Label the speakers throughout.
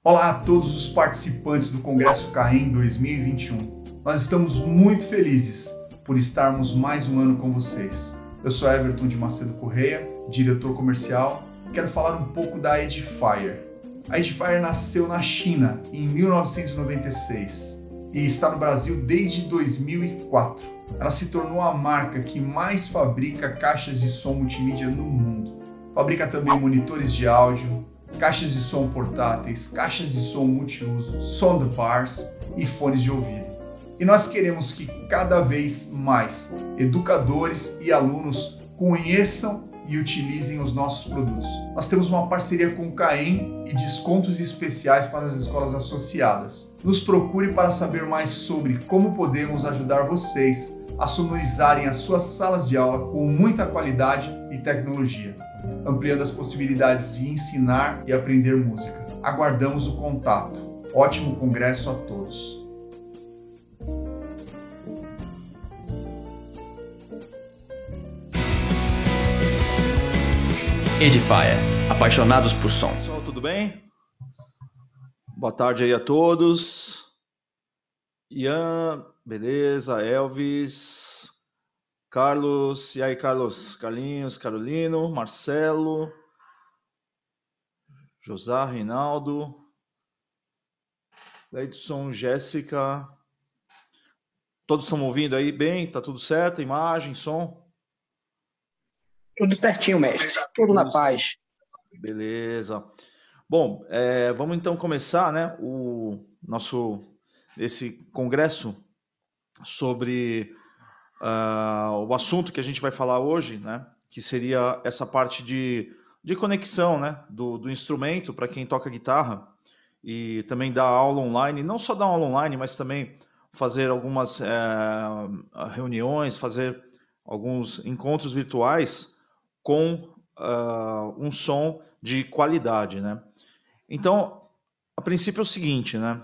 Speaker 1: Olá a todos os participantes do Congresso CAEM 2021. Nós estamos muito felizes por estarmos mais um ano com vocês. Eu sou Everton de Macedo Correia, diretor comercial, e quero falar um pouco da Edifier. A Edifier nasceu na China em 1996 e está no Brasil desde 2004. Ela se tornou a marca que mais fabrica caixas de som multimídia no mundo. Fabrica também monitores de áudio, caixas de som portáteis, caixas de som multiuso, soundbars e fones de ouvido. E nós queremos que cada vez mais educadores e alunos conheçam e utilizem os nossos produtos. Nós temos uma parceria com o CAEM e descontos especiais para as escolas associadas. Nos procure para saber mais sobre como podemos ajudar vocês a sonorizarem as suas salas de aula com muita qualidade e tecnologia, ampliando as possibilidades de ensinar e aprender música. Aguardamos o contato. Ótimo congresso a todos.
Speaker 2: Edifier, apaixonados por som.
Speaker 3: Pessoal, tudo bem? Boa tarde aí a todos. Ian, beleza, Elvis, Carlos, e aí Carlos? Carlinhos, Carolino, Marcelo, Josá, Reinaldo, Edson, Jéssica. Todos estão me ouvindo aí bem? Tá tudo certo? Imagem, som?
Speaker 4: Tudo certinho, mestre. Tudo na paz.
Speaker 3: Beleza. Bom, vamos então começar, né, esse congresso sobre o assunto que a gente vai falar hoje, né, que seria essa parte de conexão, né, do instrumento para quem toca guitarra e também dar aula online, não só dar aula online, mas também fazer algumas reuniões, fazer alguns encontros virtuais com um som de qualidade, né? Então, a princípio é o seguinte, né?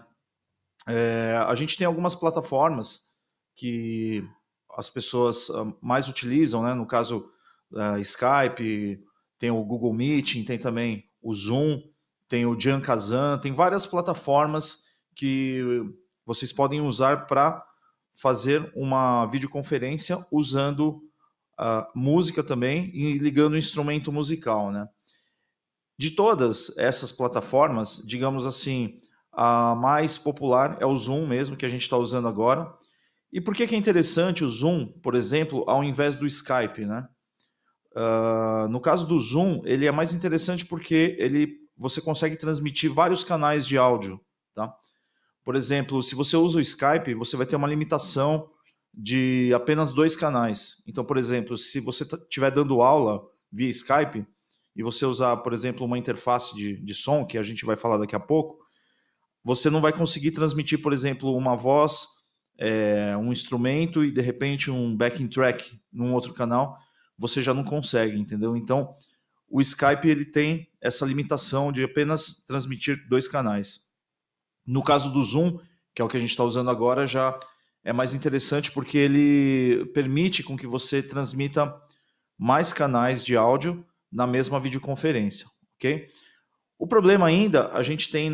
Speaker 3: A gente tem algumas plataformas que as pessoas mais utilizam, né? No caso, Skype, tem o Google Meeting, tem também o Zoom, tem o Jankazan, tem várias plataformas que vocês podem usar para fazer uma videoconferência usando música também e ligando o instrumento musical, né? De todas essas plataformas, digamos assim, a mais popular é o Zoom mesmo, que a gente está usando agora. E por que é interessante o Zoom, por exemplo, ao invés do Skype, né? No caso do Zoom, ele é mais interessante porque você consegue transmitir vários canais de áudio, tá? Por exemplo, se você usa o Skype, você vai ter uma limitação de apenas 2 canais. Então, por exemplo, se você estiver dando aula via Skype e você usar, por exemplo, uma interface de som, que a gente vai falar daqui a pouco, você não vai conseguir transmitir, por exemplo, uma voz, um instrumento e, de repente, um backing track num outro canal, você já não consegue, entendeu? Então, o Skype ele tem essa limitação de apenas transmitir 2 canais. No caso do Zoom, que é o que a gente está usando agora, já é mais interessante porque ele permite com que você transmita mais canais de áudio na mesma videoconferência, ok? O problema ainda a gente tem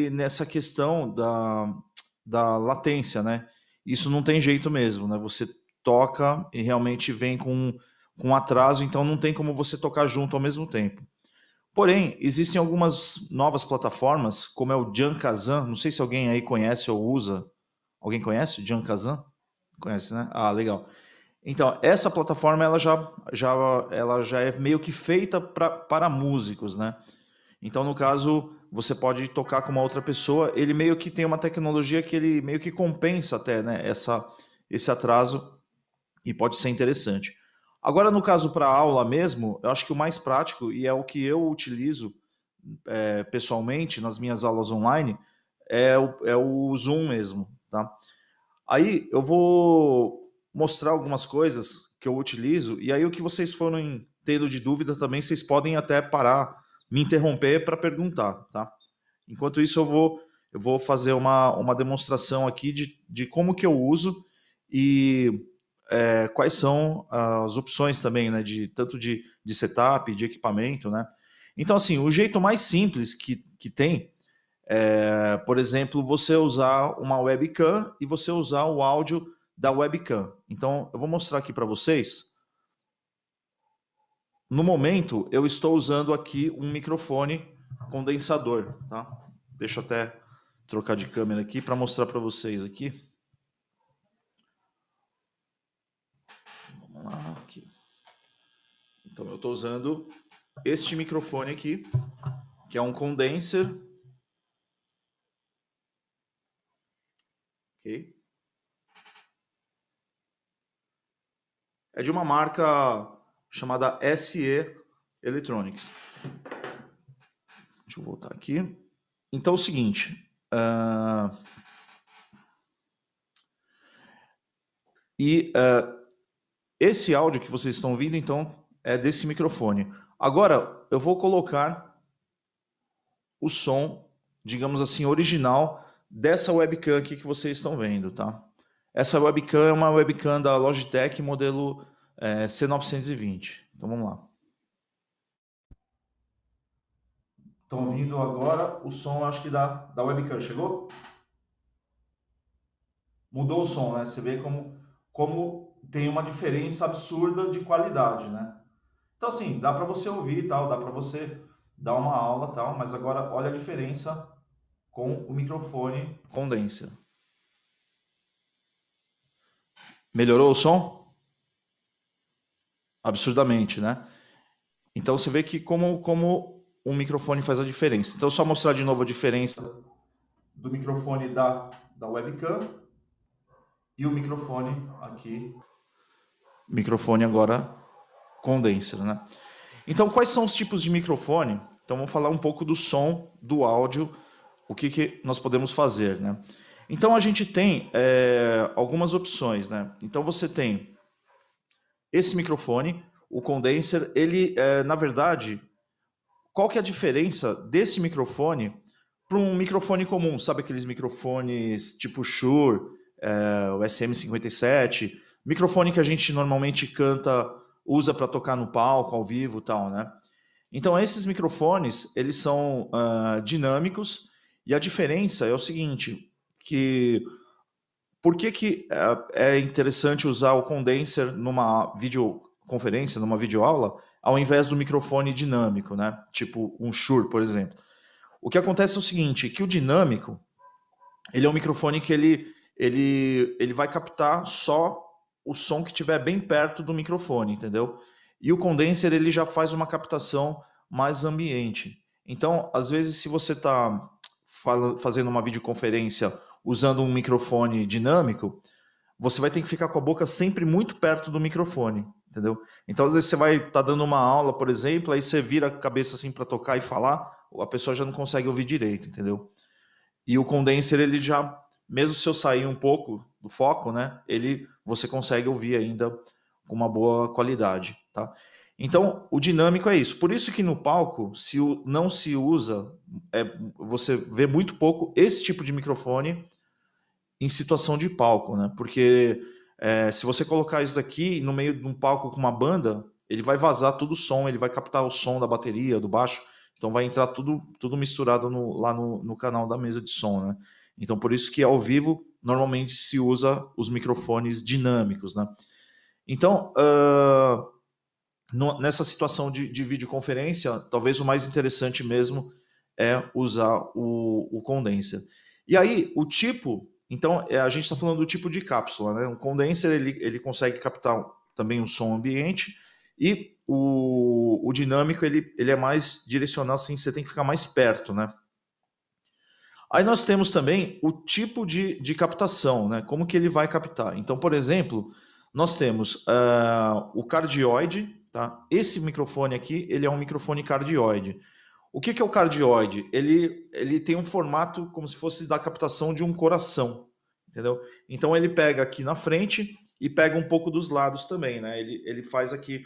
Speaker 3: nessa questão da latência, né? Isso não tem jeito mesmo, né? Você toca e realmente vem com atraso, então não tem como você tocar junto ao mesmo tempo. Porém, existem algumas novas plataformas, como é o Jankazan, não sei se alguém aí conhece ou usa. Alguém conhece o Jankazan? Conhece, né? Ah, legal. Então, essa plataforma ela já é meio que feita para músicos, né? Então, no caso, você pode tocar com uma outra pessoa, ele meio que tem uma tecnologia que ele meio que compensa até, né, esse atraso e pode ser interessante. Agora, no caso para aula mesmo, eu acho que o mais prático, e é o que eu utilizo pessoalmente nas minhas aulas online, é o Zoom mesmo, tá? Aí eu vou mostrar algumas coisas que eu utilizo, e aí o que vocês forem tendo de dúvida também, vocês podem até parar, me interromper para perguntar, tá? Enquanto isso, eu vou fazer uma demonstração aqui de como que eu uso e quais são as opções também, né? Tanto de setup, de equipamento, né? Então, assim, o jeito mais simples que tem por exemplo, você usar uma webcam e você usar o áudio da webcam. Então, eu vou mostrar aqui para vocês. No momento, eu estou usando aqui um microfone condensador, tá? Deixa eu até trocar de câmera aqui para mostrar para vocês aqui. Vamos lá, aqui. Então, eu estou usando este microfone aqui, que é um condenser. Ok? É de uma marca chamada SE Electronics. Deixa eu voltar aqui. Então, é o seguinte. Esse áudio que vocês estão ouvindo, então, é desse microfone. Agora, eu vou colocar o som, digamos assim, original dessa webcam aqui que vocês estão vendo, tá? Essa webcam é uma webcam da Logitech modelo C920. Então, vamos lá. Estão ouvindo agora o som, acho que da webcam. Chegou? Mudou o som, né? Você vê como tem uma diferença absurda de qualidade, né? Então, assim, dá para você ouvir e tal, dá para você dar uma aula e tal, mas agora olha a diferença com o microfone condenser. Melhorou o som? Absurdamente, né? Então, você vê que como um microfone faz a diferença. Então, só mostrar de novo a diferença do microfone da webcam e o microfone aqui. Microfone agora condenser, né? Então, quais são os tipos de microfone? Então, vamos falar um pouco do som, do áudio, o que nós podemos fazer, né? Então, a gente tem algumas opções, né? Então, você tem esse microfone, o condenser, ele, na verdade, qual que é a diferença desse microfone para um microfone comum? Sabe aqueles microfones tipo Shure, o SM57, microfone que a gente normalmente usa para tocar no palco, ao vivo e tal, né? Então, esses microfones, eles são dinâmicos, e a diferença é o seguinte, por que é interessante usar o condenser numa videoconferência, numa videoaula, ao invés do microfone dinâmico, né? Tipo um Shure, por exemplo. O que acontece é o seguinte, que o dinâmico, ele é um microfone que ele vai captar só o som que estiver bem perto do microfone, entendeu? E o condenser, ele já faz uma captação mais ambiente. Então, às vezes, se você está fazendo uma videoconferência usando um microfone dinâmico, você vai ter que ficar com a boca sempre muito perto do microfone, entendeu? Então, às vezes, você vai estar dando uma aula, por exemplo, aí você vira a cabeça assim para tocar e falar, a pessoa já não consegue ouvir direito, entendeu? E o condenser, ele já, mesmo se eu sair um pouco do foco, né, você consegue ouvir ainda com uma boa qualidade, tá? Então, o dinâmico é isso. Por isso que no palco não se usa, você vê muito pouco esse tipo de microfone em situação de palco, né? Porque se você colocar isso daqui no meio de um palco com uma banda, ele vai vazar todo o som, ele vai captar o som da bateria, do baixo, então vai entrar tudo misturado lá no canal da mesa de som, né? Então, por isso que ao vivo, normalmente se usa os microfones dinâmicos, né? Então, nessa situação de videoconferência, talvez o mais interessante mesmo é usar o condenser. E aí, o tipo... Então, a gente está falando do tipo de cápsula, né? Um condenser, ele consegue captar também um som ambiente, e o dinâmico, ele é mais direcional, assim, você tem que ficar mais perto, né? Aí nós temos também o tipo de captação, né? Como que ele vai captar. Então, por exemplo, nós temos o cardioide, tá? Esse microfone aqui, ele é um microfone cardioide. O que é o cardioide? Ele tem um formato como se fosse da captação de um coração, entendeu? Então ele pega aqui na frente e pega um pouco dos lados também, né? Ele faz aqui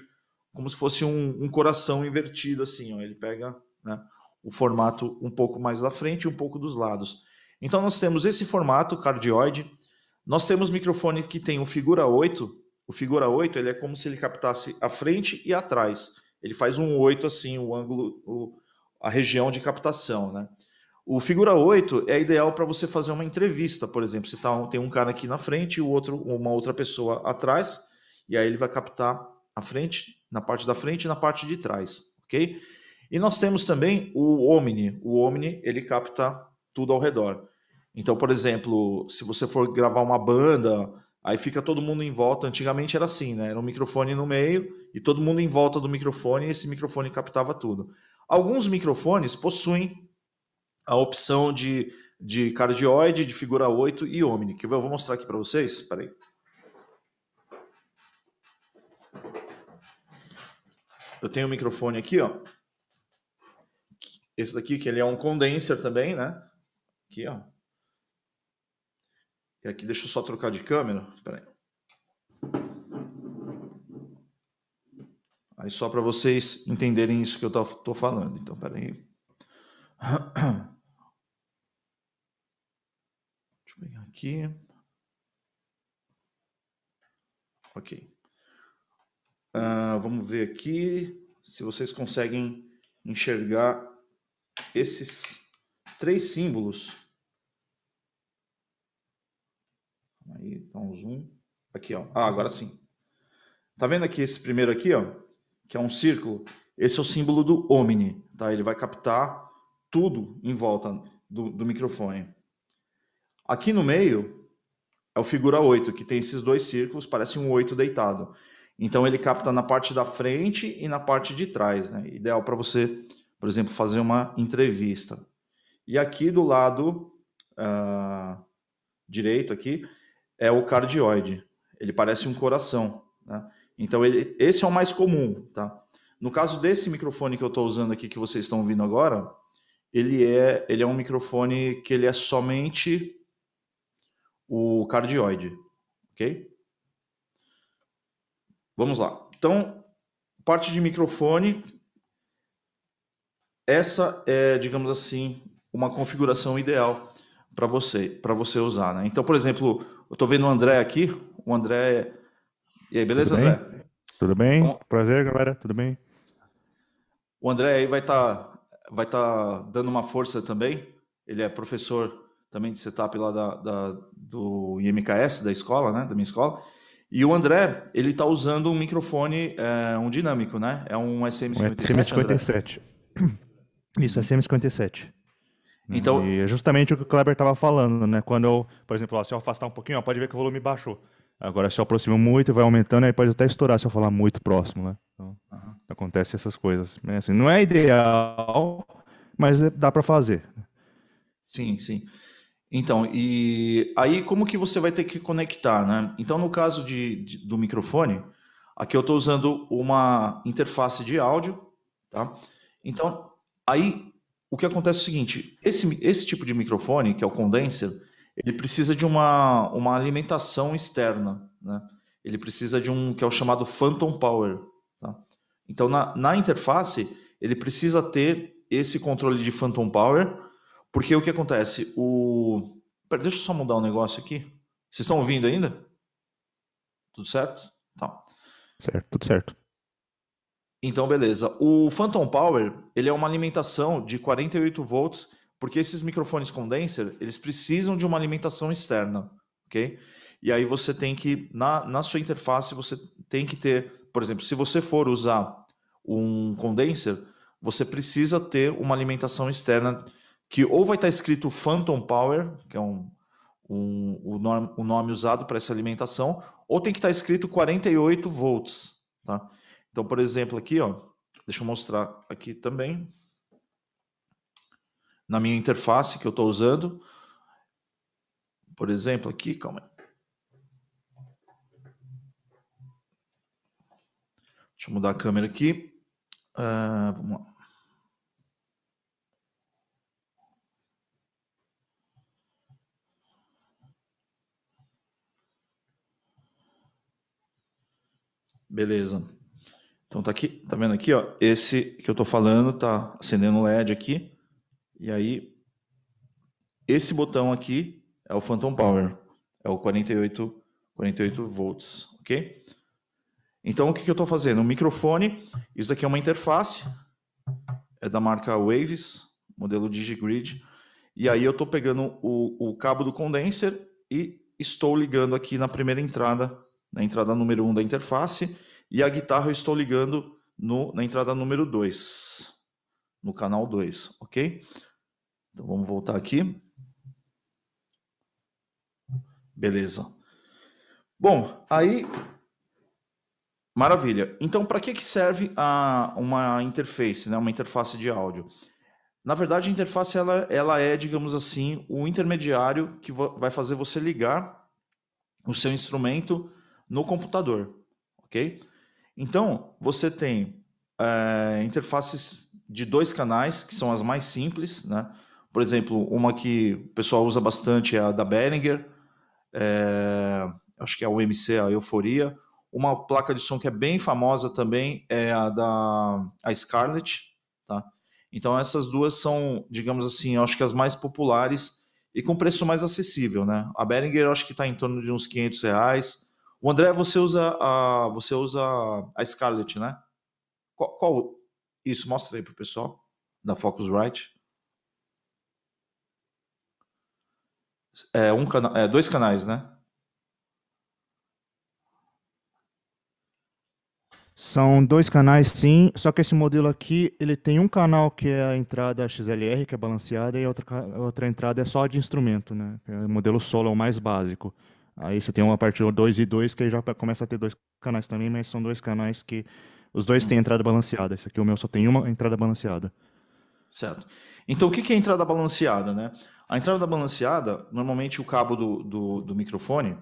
Speaker 3: como se fosse um coração invertido assim, ó. Ele pega, né, o formato um pouco mais da frente e um pouco dos lados. Então nós temos esse formato cardioide. Nós temos microfone que tem o figura 8. O figura 8, ele é como se ele captasse a frente e atrás. Ele faz um 8 assim, o ângulo, a região de captação, né? O figura 8 é ideal para você fazer uma entrevista, por exemplo. Você tem um cara aqui na frente e uma outra pessoa atrás, e aí ele vai captar a frente, na parte da frente e na parte de trás, ok? E nós temos também o Omni. O Omni, ele capta tudo ao redor. Então, por exemplo, se você for gravar uma banda, aí fica todo mundo em volta. Antigamente era assim, né? Era um microfone no meio e todo mundo em volta do microfone, e esse microfone captava tudo. Alguns microfones possuem a opção de cardioide, de figura 8 e Omni, que eu vou mostrar aqui para vocês. Espera aí. Eu tenho um microfone aqui, ó. Esse daqui, que ele é um condenser também, né? Aqui, ó. E aqui, deixa eu só trocar de câmera. Espera aí. Aí só para vocês entenderem isso que eu tô falando. Então, espera aí. Deixa eu pegar aqui. Ok. Vamos ver aqui se vocês conseguem enxergar esses 3 símbolos. Aí, dá um zoom. Aqui, ó. Agora sim. Tá vendo aqui esse primeiro aqui, ó? Que é um círculo. Esse é o símbolo do Omni, tá? Ele vai captar tudo em volta do microfone. Aqui no meio é o figura 8, que tem esses 2 círculos, parece um 8 deitado. Então ele capta na parte da frente e na parte de trás, né? Ideal para você, por exemplo, fazer uma entrevista. E aqui do lado direito aqui é o cardioide. Ele parece um coração, né? Então esse é o mais comum, tá? No caso desse microfone que eu estou usando aqui, que vocês estão ouvindo agora, ele é um microfone que ele é somente o cardioide, ok? Vamos lá. Então, parte de microfone, essa é, digamos assim, uma configuração ideal para você usar, né? Então, por exemplo, eu estou vendo o André aqui. O André... E aí, beleza,
Speaker 5: Tudo bem?
Speaker 3: André?
Speaker 5: Tudo bem?
Speaker 3: Então,
Speaker 5: prazer, galera. Tudo bem?
Speaker 3: O André aí vai tá dando uma força também. Ele é professor também de setup lá do IMKS, da escola, né? Da minha escola. E o André, ele está usando um microfone, um dinâmico, né? É um SM57,
Speaker 5: SM57. Isso, SM57.
Speaker 3: Então,
Speaker 5: E é justamente o que o Kleber estava falando, né? Quando eu, por exemplo, ó, se eu afastar um pouquinho, ó, pode ver que o volume baixou. Agora, se eu aproximo muito, vai aumentando, aí pode até estourar se eu falar muito próximo, né? Então, acontece essas coisas. Assim, não é ideal, mas dá para fazer.
Speaker 3: Sim, sim. Então, e aí como que você vai ter que conectar, né? Então, no caso do microfone, aqui eu estou usando uma interface de áudio, tá? Então, aí o que acontece é o seguinte, esse tipo de microfone, que é o condenser, ele precisa de uma alimentação externa, né? Ele precisa de que é o chamado phantom power, tá? Então, na interface, ele precisa ter esse controle de phantom power, porque o que acontece? Deixa eu só mudar um negócio aqui. Vocês estão ouvindo ainda? Tudo certo? Tá.
Speaker 5: Certo, tudo certo.
Speaker 3: Então, beleza. O Phantom Power, ele é uma alimentação de 48 volts, porque esses microfones condenser, eles precisam de uma alimentação externa, ok? E aí você tem que, na sua interface, você tem que ter, por exemplo, se você for usar um condenser, você precisa ter uma alimentação externa que ou vai estar escrito Phantom Power, que é o nome usado para essa alimentação, ou tem que estar escrito 48 volts, tá? Então, por exemplo, aqui, ó, deixa eu mostrar aqui também, na minha interface que eu estou usando, por exemplo, aqui, calma aí. Deixa eu mudar a câmera aqui. Vamos lá. Beleza. Então tá aqui, tá vendo aqui, ó? Esse que eu tô falando tá acendendo o LED aqui. E aí esse botão aqui é o Phantom Power, é o 48 volts, ok? Então o que eu tô fazendo? O microfone, isso daqui é uma interface, é da marca Waves, modelo DigiGrid. E aí eu estou pegando o cabo do condenser e estou ligando aqui na primeira entrada, na entrada número 1 da interface, e a guitarra eu estou ligando na entrada número 2, no canal 2, ok? Então vamos voltar aqui. Beleza. Bom, aí... Maravilha. Então, para que serve uma interface, né? Uma interface de áudio? Na verdade, a interface ela é, digamos assim, o intermediário que vai fazer você ligar o seu instrumento no computador, ok? Então, você tem interfaces de 2 canais, que são as mais simples, né? Por exemplo, uma que o pessoal usa bastante é a da Behringer, acho que é o MC, a Euforia. Uma placa de som que é bem famosa também é a Scarlett, tá? Então essas duas são, digamos assim, eu acho que as mais populares e com preço mais acessível, né? A Behringer eu acho que está em torno de uns R$500. O André, você usa a Scarlett, né? Qual? Isso, mostra aí pro pessoal da Focusrite. 2 canais, né?
Speaker 5: São 2 canais, sim, só que esse modelo aqui, ele tem um canal que é a entrada XLR, que é balanceada, e a outra entrada é só de instrumento, né? O modelo solo é o mais básico. Aí você tem uma parte 2 e 2, que aí já começa a ter 2 canais também, mas são 2 canais que os dois têm entrada balanceada. Esse aqui, o meu, só tem uma entrada balanceada.
Speaker 3: Certo. Então, o que é a entrada balanceada, né? A entrada balanceada, normalmente o cabo do microfone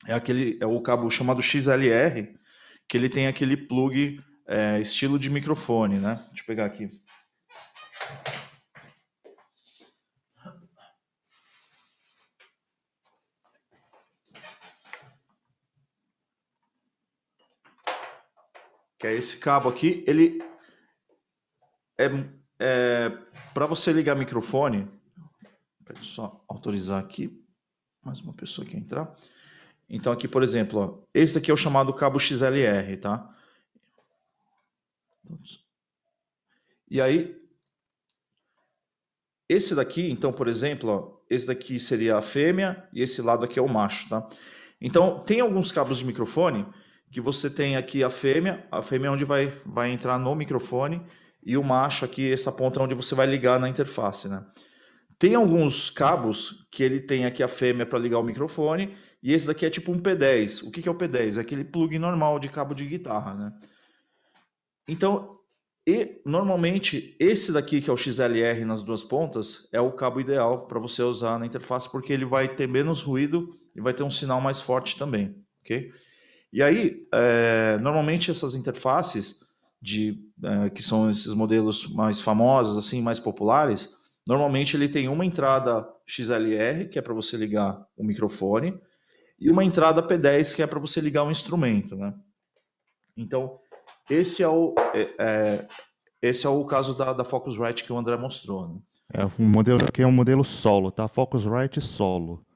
Speaker 3: é o cabo chamado XLR, que ele tem aquele plug estilo de microfone, né? Deixa eu pegar aqui. Que é esse cabo aqui, ele para você ligar microfone. Deixa eu só autorizar aqui. Mais uma pessoa que entrar. Então aqui, por exemplo, ó, esse daqui é o chamado cabo XLR, tá? E aí, esse daqui, então, por exemplo, ó, esse daqui seria a fêmea e esse lado aqui é o macho, tá? Então, tem alguns cabos de microfone que você tem aqui a fêmea é onde vai entrar no microfone, e o macho aqui, essa ponta é onde você vai ligar na interface, né? Tem alguns cabos que ele tem aqui a fêmea para ligar o microfone, e esse daqui é tipo um P10. O que é o P10? É aquele plug normal de cabo de guitarra, né? Então, normalmente, esse daqui que é o XLR nas 2 pontas é o cabo ideal para você usar na interface, porque ele vai ter menos ruído e vai ter um sinal mais forte também, ok? E aí, normalmente essas interfaces que são esses modelos mais famosos, assim, mais populares, normalmente ele tem uma entrada XLR, que é para você ligar o microfone, e uma entrada P10, que é para você ligar o instrumento, né? Então, esse é o caso da Focusrite que o André mostrou, né?
Speaker 5: O modelo aqui é um modelo solo, tá? Focusrite solo.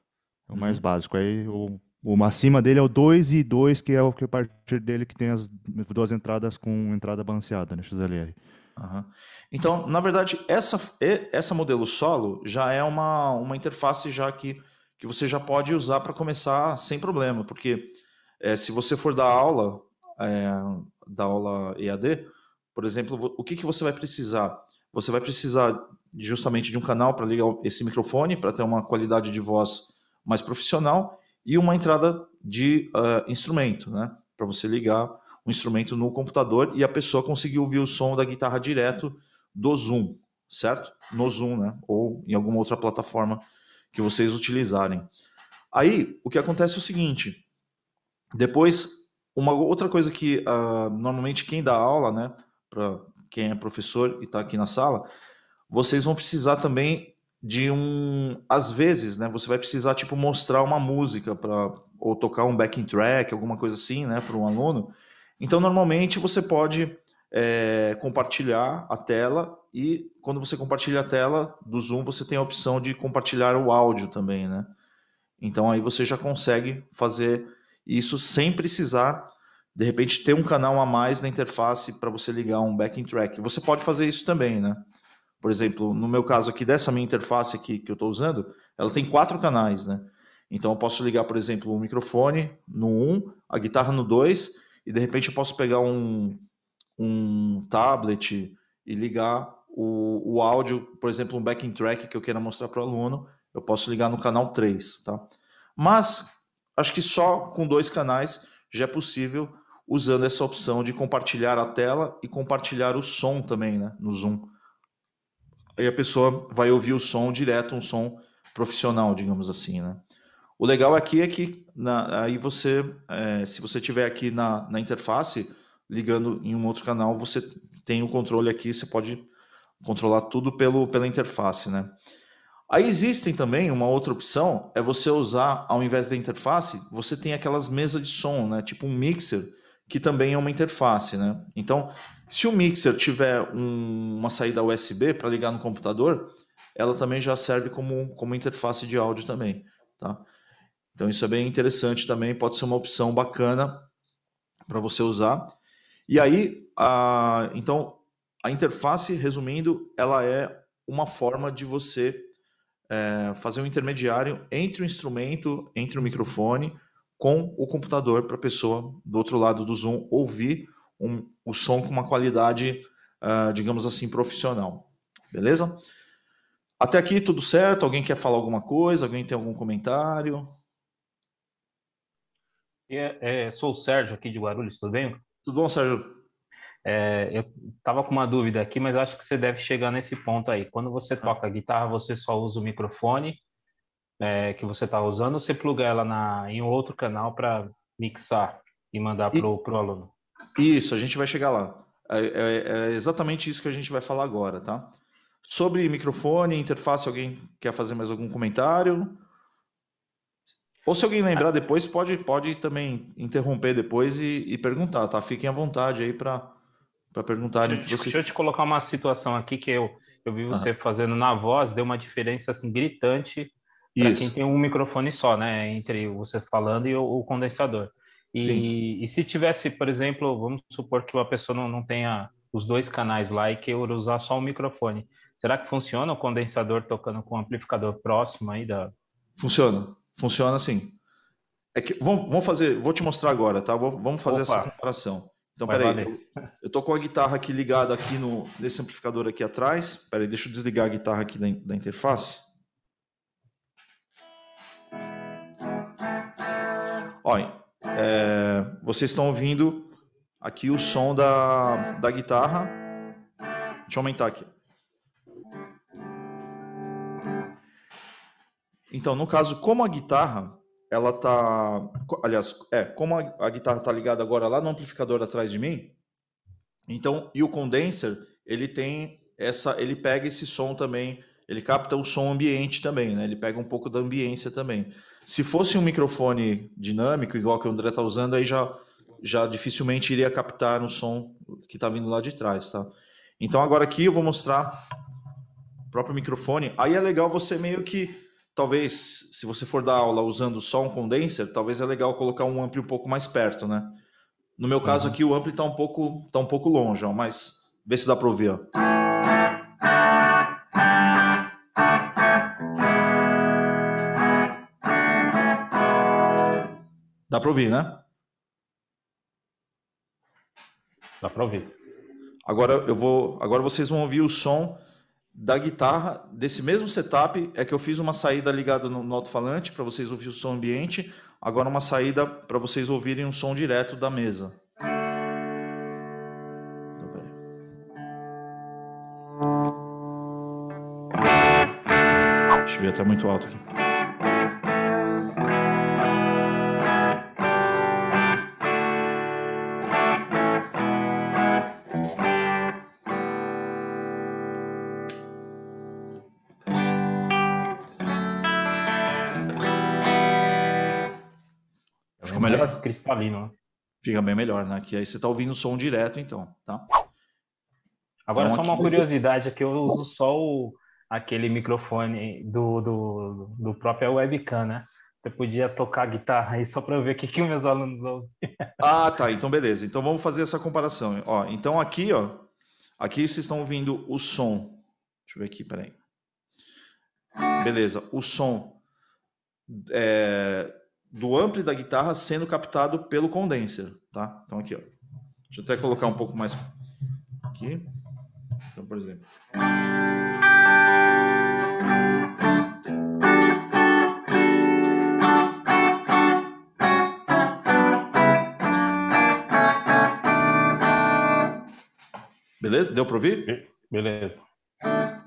Speaker 5: É o mais básico. Aí o acima dele é o 2 e 2, que é o que a partir dele que tem as 2 entradas com entrada balanceada, né? XLR.
Speaker 3: Uhum. Então, na verdade, essa modelo solo já é uma interface já que você já pode usar para começar sem problema, porque se você for dar aula EAD, por exemplo, o que você vai precisar? Você vai precisar justamente de um canal para ligar esse microfone, para ter uma qualidade de voz mais profissional, e uma entrada de instrumento, né? Para você ligar o instrumento no computador e a pessoa conseguir ouvir o som da guitarra direto do Zoom, certo? No Zoom, né? Ou em alguma outra plataforma que vocês utilizarem. Aí, o que acontece é o seguinte, depois, uma outra coisa que normalmente quem dá aula, né, para quem é professor e está aqui na sala, vocês vão precisar também às vezes, né, você vai precisar tipo mostrar uma música ou tocar um backing track, alguma coisa assim, né, para um aluno. Então, normalmente você pode compartilhar a tela, e quando você compartilha a tela do Zoom, você tem a opção de compartilhar o áudio também, né? Então aí você já consegue fazer isso sem precisar, de repente, ter um canal a mais na interface para você ligar um backing track. Você pode fazer isso também, né? Por exemplo, no meu caso aqui, dessa minha interface aqui que eu estou usando, ela tem 4 canais, né? Então eu posso ligar, por exemplo, o microfone no 1, a guitarra no 2, e de repente eu posso pegar um tablet e ligar o áudio, por exemplo, um backing track que eu queira mostrar para o aluno, eu posso ligar no canal 3, tá? Mas acho que só com 2 canais já é possível, usando essa opção de compartilhar a tela e compartilhar o som também, né, no Zoom. Aí a pessoa vai ouvir o som direto, um som profissional, digamos assim, né? O legal aqui é que aí você, se você tiver aqui na interface, ligando em um outro canal, você tem o controle aqui, você pode controlar tudo pela interface, né? Aí existem também uma outra opção, é você usar, ao invés da interface, você tem aquelas mesas de som, né? Tipo um mixer, que também é uma interface, né? Então, se o mixer tiver uma saída USB para ligar no computador, ela também já serve como interface de áudio também, tá? Então isso é bem interessante também, pode ser uma opção bacana para você usar. E aí, então, a interface, resumindo, ela é uma forma de você fazer um intermediário entre o instrumento, entre o microfone, com o computador, para a pessoa do outro lado do Zoom ouvir o som com uma qualidade, digamos assim, profissional. Beleza? Até aqui tudo certo? Alguém quer falar alguma coisa? Alguém tem algum comentário?
Speaker 6: Sou o Sérgio aqui de Guarulhos, tudo bem?
Speaker 3: Tudo bom, Sérgio?
Speaker 6: Eu estava com uma dúvida aqui, mas eu acho que você deve chegar nesse ponto aí. Quando você toca a guitarra, você só usa o microfone que você está usando, ou você pluga ela em outro canal para mixar e mandar para o aluno?
Speaker 3: Isso, a gente vai chegar lá. É exatamente isso que a gente vai falar agora, tá? Sobre microfone, interface, alguém quer fazer mais algum comentário? Ou se alguém lembrar depois, pode também interromper depois e perguntar, tá? Fiquem à vontade aí para perguntarem.
Speaker 6: Deixa eu te colocar uma situação aqui que eu vi você fazendo na voz, deu uma diferença assim, gritante para quem tem um microfone só, né? Entre você falando e o condensador. E se tivesse, por exemplo, vamos supor que uma pessoa não tenha os 2 canais lá e queira usar só o microfone. Será que funciona o condensador tocando com o amplificador próximo aí da...
Speaker 3: Funciona sim. Vamos fazer, vou te mostrar agora, tá? Vamos fazer essa comparação. Então, peraí, eu tô com a guitarra aqui ligada aqui nesse amplificador aqui atrás. Peraí, deixa eu desligar a guitarra aqui da interface. Olha, vocês estão ouvindo aqui o som da guitarra. Deixa eu aumentar aqui. Então, no caso, como a guitarra, ela tá... Aliás, como a guitarra tá ligada agora lá no amplificador atrás de mim, então, e o condenser, ele pega esse som também, ele capta o som ambiente também, né? Ele pega um pouco da ambiência também. Se fosse um microfone dinâmico, igual que o André tá usando, aí já dificilmente iria captar o som que tá vindo lá de trás, tá? Então, agora aqui eu vou mostrar o próprio microfone. Aí é legal você meio que... Talvez, se você for dar aula usando só um condenser, talvez é legal colocar um ampli um pouco mais perto, né? No meu caso aqui, o ampli tá um pouco longe, ó, mas vê se dá para ouvir, ó. Dá para ouvir, né?
Speaker 6: Dá para ouvir.
Speaker 3: Agora vocês vão ouvir o som da guitarra, desse mesmo setup, é que eu fiz uma saída ligada no alto-falante para vocês ouvirem o som ambiente, agora uma saída para vocês ouvirem um som direto da mesa. Deixa eu ver, tá muito alto aqui. Ficou melhor?
Speaker 6: Cristalino, né?
Speaker 3: Fica bem melhor, né? Que aí você tá ouvindo o som direto, então, tá?
Speaker 6: Agora, então, só uma curiosidade aqui, eu uso só aquele microfone do próprio webcam, né? Você podia tocar guitarra aí só para eu ver o que meus alunos ouvem.
Speaker 3: Ah, tá. Então, beleza. Então, vamos fazer essa comparação. Ó, então, aqui vocês estão ouvindo o som Deixa eu ver aqui, peraí. Beleza, o som do ampli da guitarra sendo captado pelo condenser, tá? Então aqui, ó. Deixa eu até colocar um pouco mais aqui. Então, por exemplo. Beleza? Deu para ouvir?
Speaker 6: Beleza.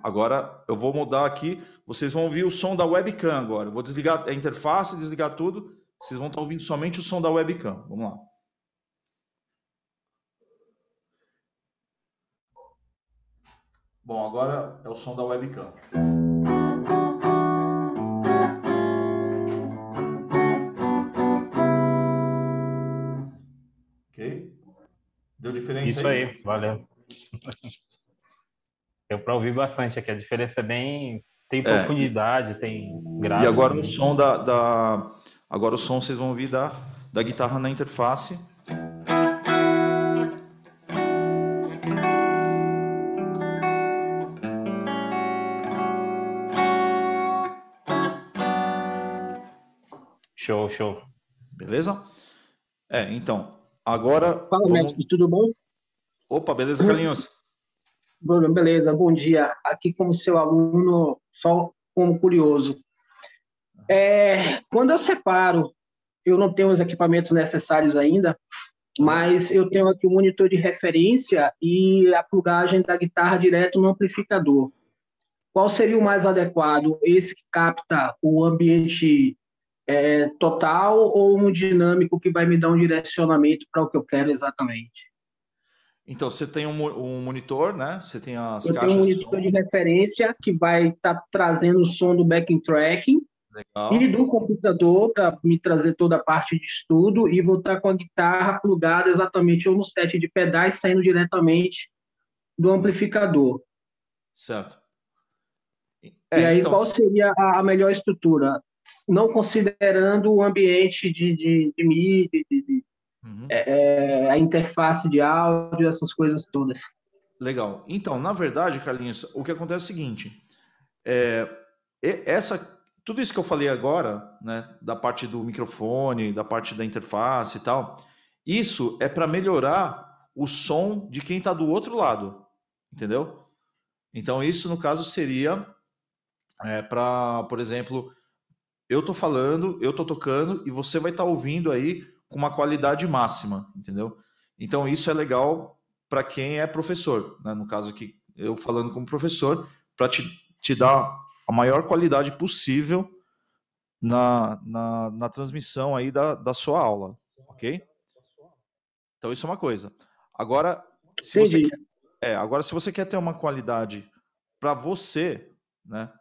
Speaker 3: Agora eu vou mudar aqui. Vocês vão ouvir o som da webcam agora. Eu vou desligar a interface, desligar tudo. Vocês vão estar ouvindo somente o som da webcam. Vamos lá. Bom, agora é o som da webcam. Ok? Deu diferença
Speaker 6: Isso aí, valeu. Deu para ouvir bastante aqui. A diferença é bem... Tem profundidade, tem grave.
Speaker 3: E agora o som agora o som vocês vão ouvir da guitarra na interface.
Speaker 6: Show.
Speaker 3: Beleza? Então, agora...
Speaker 4: Fala, mestre, tudo bom?
Speaker 3: Opa, beleza, Carlinhos?
Speaker 4: Beleza, bom dia. Aqui como seu aluno, só como curioso. Quando eu separo, eu não tenho os equipamentos necessários ainda, mas eu tenho aqui o monitor de referência e a plugagem da guitarra direto no amplificador. Qual seria o mais adequado? Esse que capta o ambiente total ou um dinâmico que vai me dar um direcionamento para o que eu quero exatamente?
Speaker 3: Então, você tem um monitor, né? Você tem as
Speaker 4: caixas. Eu tenho um monitor de referência que vai estar trazendo o som do backing tracking. Legal. E do computador para me trazer toda a parte de estudo e vou estar com a guitarra plugada exatamente no set de pedais saindo diretamente do amplificador.
Speaker 3: Certo.
Speaker 4: E aí, então... qual seria a melhor estrutura? Não considerando o ambiente de MIDI, a interface de áudio, essas coisas todas.
Speaker 3: Legal. Então, na verdade, Carlinhos, o que acontece é o seguinte, tudo isso que eu falei agora, né, da parte do microfone, da parte da interface e tal, isso é para melhorar o som de quem está do outro lado, entendeu? Então, isso, no caso, seria para, por exemplo, eu estou falando, eu estou tocando e você vai estar ouvindo aí com uma qualidade máxima, entendeu? Então, isso é legal para quem é professor, né? No caso aqui, eu falando como professor, para te dar a maior qualidade possível na transmissão aí da sua aula, ok? Então, isso é uma coisa. Agora, se você quer ter uma qualidade para você, né?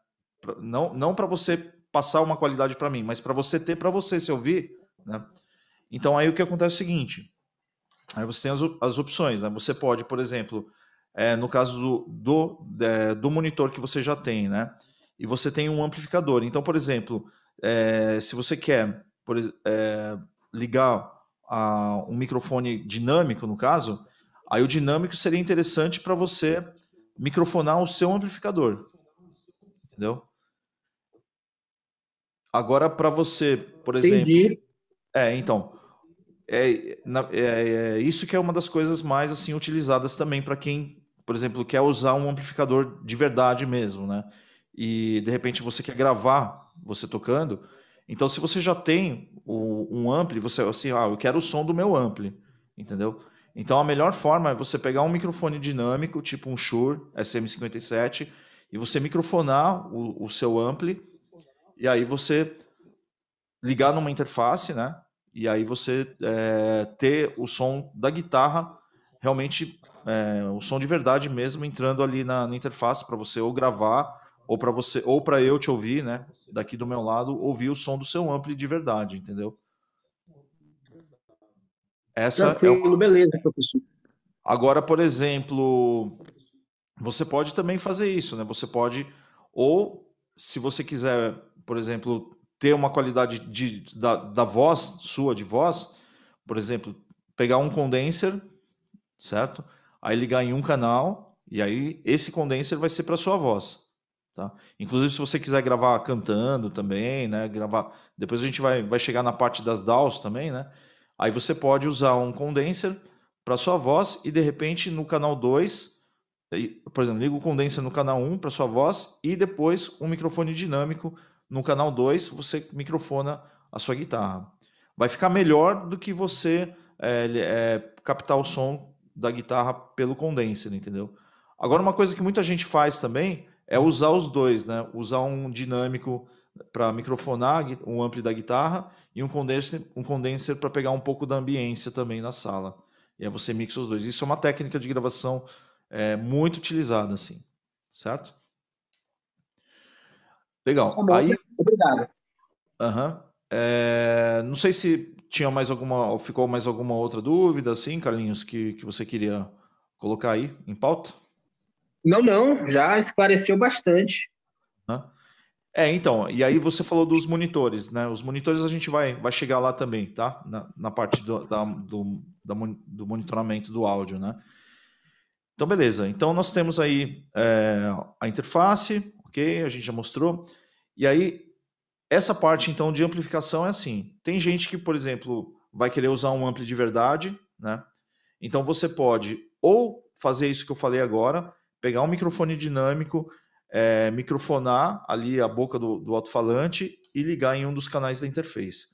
Speaker 3: Não para você passar uma qualidade para mim, mas para você ter, para você se ouvir, né? Então, aí o que acontece é o seguinte, aí você tem as opções, né? Você pode, por exemplo, no caso do monitor que você já tem, né? E você tem um amplificador. Então, por exemplo, se você quer ligar um microfone dinâmico, no caso, aí o dinâmico seria interessante para você microfonar o seu amplificador, entendeu? Agora, para você, por exemplo... Então... isso que é uma das coisas mais assim utilizadas também para quem, por exemplo, quer usar um amplificador de verdade mesmo, né? E de repente você quer gravar você tocando. Então, se você já tem um ampli, você assim, eu quero o som do meu ampli, entendeu? Então, a melhor forma é você pegar um microfone dinâmico, tipo um Shure SM57, e você microfonar o seu ampli, e aí você ligar numa interface, né? E aí você ter o som da guitarra, realmente o som de verdade mesmo, entrando ali na interface para você ou gravar, ou para eu te ouvir, né? Daqui do meu lado, ouvir o som do seu ampli de verdade, entendeu?
Speaker 4: Tranquilo, beleza, professor.
Speaker 3: Agora, por exemplo, você pode também fazer isso, né? Você pode, ou se você quiser, por exemplo, ter uma qualidade da voz, sua de voz, por exemplo, pegar um condenser, certo? Aí ligar em um canal E aí esse condenser vai ser para sua voz, tá? Inclusive se você quiser gravar cantando também, né? Gravar. Depois a gente vai chegar na parte das DAWs também, né? Aí você pode usar um condenser para sua voz e de repente no canal 2, por exemplo, liga o condenser no canal 1 para sua voz e depois um microfone dinâmico no canal 2, você microfona a sua guitarra. Vai ficar melhor do que você captar o som da guitarra pelo condenser, entendeu? Agora, uma coisa que muita gente faz também é usar os dois, né? Usar um dinâmico para microfonar um ampli da guitarra e um condenser para pegar um pouco da ambiência também na sala. E aí você mixa os dois. Isso é uma técnica de gravação muito utilizada, assim, certo? Legal.
Speaker 4: Tá bom,
Speaker 3: aí,
Speaker 4: obrigado.
Speaker 3: Não sei se tinha mais alguma, ou ficou mais alguma outra dúvida, assim, Carlinhos, que você queria colocar aí em pauta?
Speaker 4: Não, já esclareceu bastante.
Speaker 3: Então, e aí você falou dos monitores, né? Os monitores a gente vai chegar lá também, tá? Na parte do monitoramento do áudio, né? Então, beleza. Então, nós temos aí a interface, ok? A gente já mostrou. E aí, essa parte, então, de amplificação é assim. Tem gente que, por exemplo, vai querer usar um ampli de verdade, né? Então, você pode ou fazer isso que eu falei agora, pegar um microfone dinâmico, microfonar ali a boca do alto-falante e ligar em um dos canais da interface.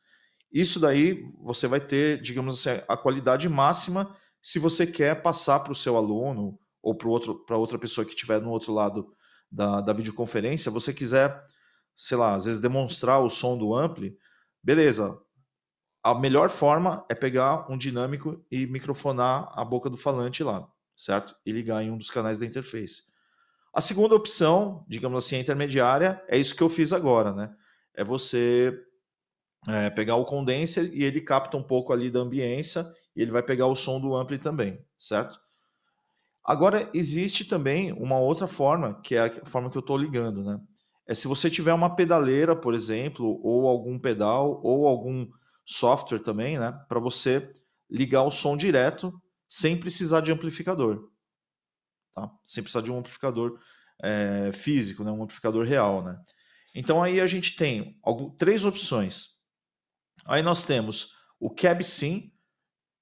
Speaker 3: Isso daí você vai ter, digamos assim, a qualidade máxima se você quer passar para o seu aluno ou para outra pessoa que estiver no outro lado da videoconferência, você quiser, sei lá, às vezes demonstrar o som do ampli, beleza. A melhor forma é pegar um dinâmico e microfonar a boca do falante lá, certo? E ligar em um dos canais da interface. A segunda opção, digamos assim, a intermediária, é isso que eu fiz agora, né? É você pegar o condenser e ele capta um pouco ali da ambiência e ele vai pegar o som do ampli também, certo? Agora, existe também uma outra forma, que é a forma que eu estou ligando, né? É se você tiver uma pedaleira, por exemplo, ou algum pedal, ou algum software também, né? Para você ligar o som direto sem precisar de amplificador. Tá? Sem precisar de um amplificador físico, né? Um amplificador real, né? Então aí a gente tem 3 opções. Aí nós temos o CabSim,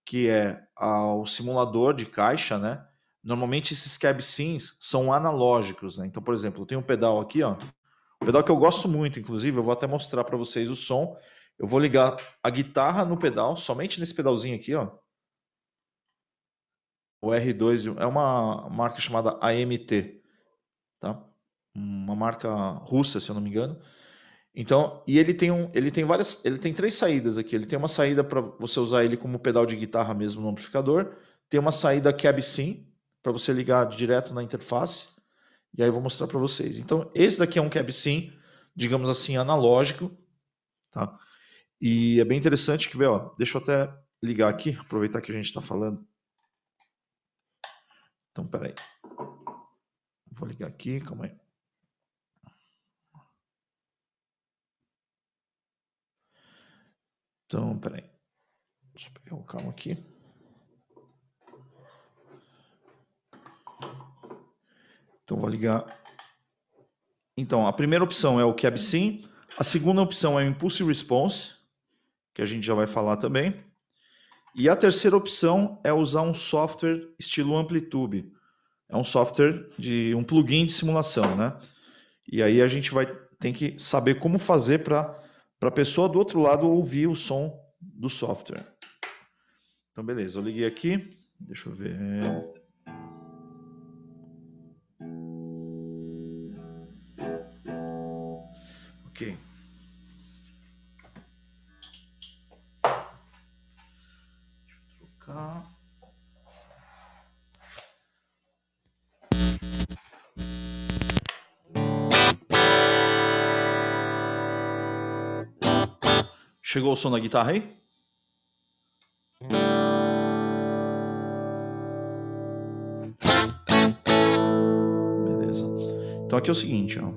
Speaker 3: que é o simulador de caixa, né? Normalmente esses CabSims são analógicos, né? Então, por exemplo, eu tenho um pedal aqui, ó. Um pedal que eu gosto muito, inclusive, eu vou até mostrar para vocês o som. Eu vou ligar a guitarra no pedal, somente nesse pedalzinho aqui, ó. O R2 é uma marca chamada AMT, tá? Uma marca russa, se eu não me engano. Então, e ele tem 3 saídas aqui. Ele tem uma saída para você usar ele como pedal de guitarra mesmo no amplificador. Tem uma saída CabSim para você ligar direto na interface. E aí eu vou mostrar para vocês. Então, esse daqui é um CabSim, digamos assim, analógico, tá? E é bem interessante que, ó, deixa eu até ligar aqui, aproveitar que a gente está falando. Então, peraí. Vou ligar aqui, calma aí. Então, peraí. Deixa eu pegar o calma aqui. Então, vou ligar. Então, a primeira opção é o CabSim. A segunda opção é o Impulse Response, que a gente já vai falar também. E a terceira opção é usar um software estilo Amplitube. É um software de um plugin de simulação, né? E aí a gente tem que saber como fazer para a pessoa do outro lado ouvir o som do software. Então, beleza, eu liguei aqui. Deixa eu ver. Ok. Deixa eu trocar. Chegou o som da guitarra aí? Beleza. Então aqui é o seguinte, ó.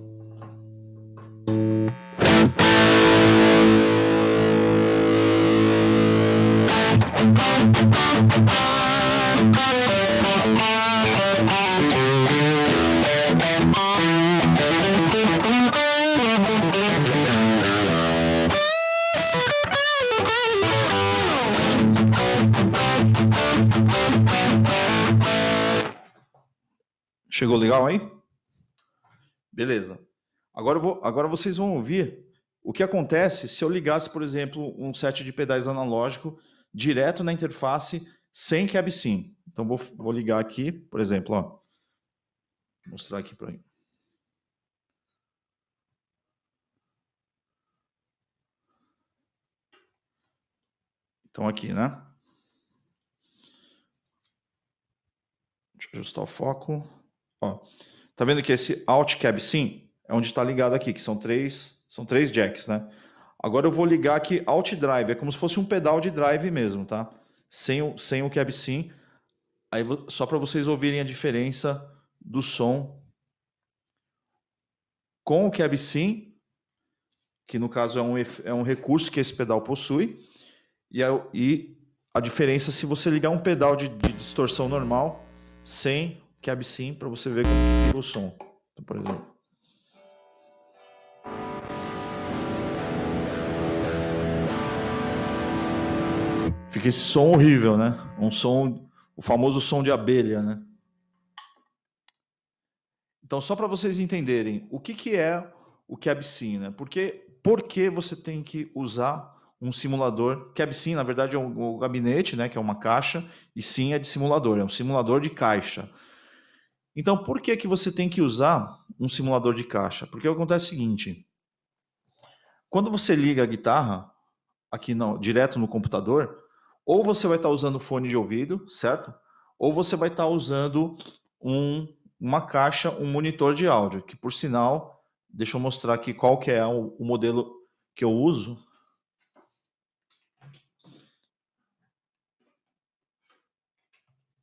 Speaker 3: Chegou legal aí? Beleza. Agora vocês vão ouvir o que acontece se eu ligasse, por exemplo, um set de pedais analógico direto na interface sem cab sim. Então vou ligar aqui, por exemplo, ó. Vou mostrar aqui para mim. Então aqui, né? Deixa eu ajustar o foco. Ó, tá vendo que esse Alt Cab Sim é onde está ligado aqui, que são três jacks, né? Agora eu vou ligar aqui Alt Drive, é como se fosse um pedal de drive mesmo, tá? Sem o Cab Sim. Aí só para vocês ouvirem a diferença do som com o Cab Sim, que no caso é um recurso que esse pedal possui, e a diferença se você ligar um pedal de distorção normal sem Cab Sim, para você ver como fica o som. Então, por exemplo. Fica esse som horrível, né? O famoso som de abelha, né? Então, só para vocês entenderem o que é o Cab Sim, né? Por que você tem que usar um simulador? Cab Sim, na verdade, é um gabinete, né? Que é uma caixa, e Sim é de simulador, é um simulador de caixa. Então, por que você tem que usar um simulador de caixa? Porque acontece o seguinte: quando você liga a guitarra aqui direto no computador, ou você vai estar usando fone de ouvido, certo? Ou você vai estar usando uma caixa, um monitor de áudio, que por sinal, deixa eu mostrar aqui qual que é o modelo que eu uso.